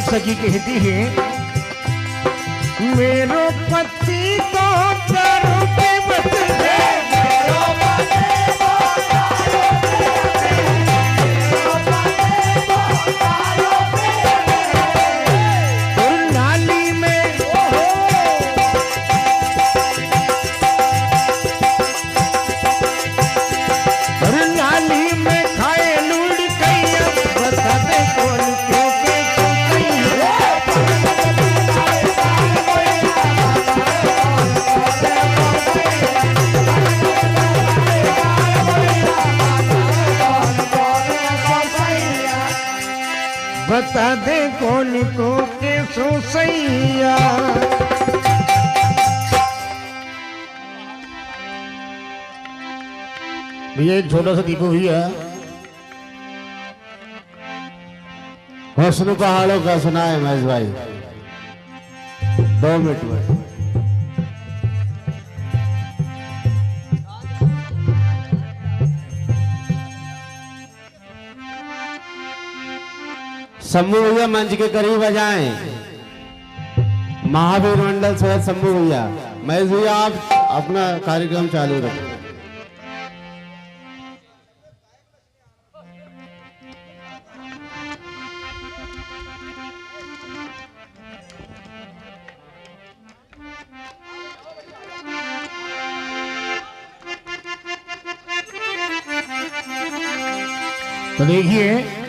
सखी कहती है मेरो पति तो चारों पे बस है, बता दे कौन को के सो सैया। भैया एक छोटा सा दीपू भैया हुस्न पहाड़ों का सुना है महेश भाई 2 मिनट में। शंभू भैया मंच के करीब आ जाएं। महावीर मंडल सहित शंभू भैया। महेश भैया आप अपना कार्यक्रम चालू रखें। तो देखिए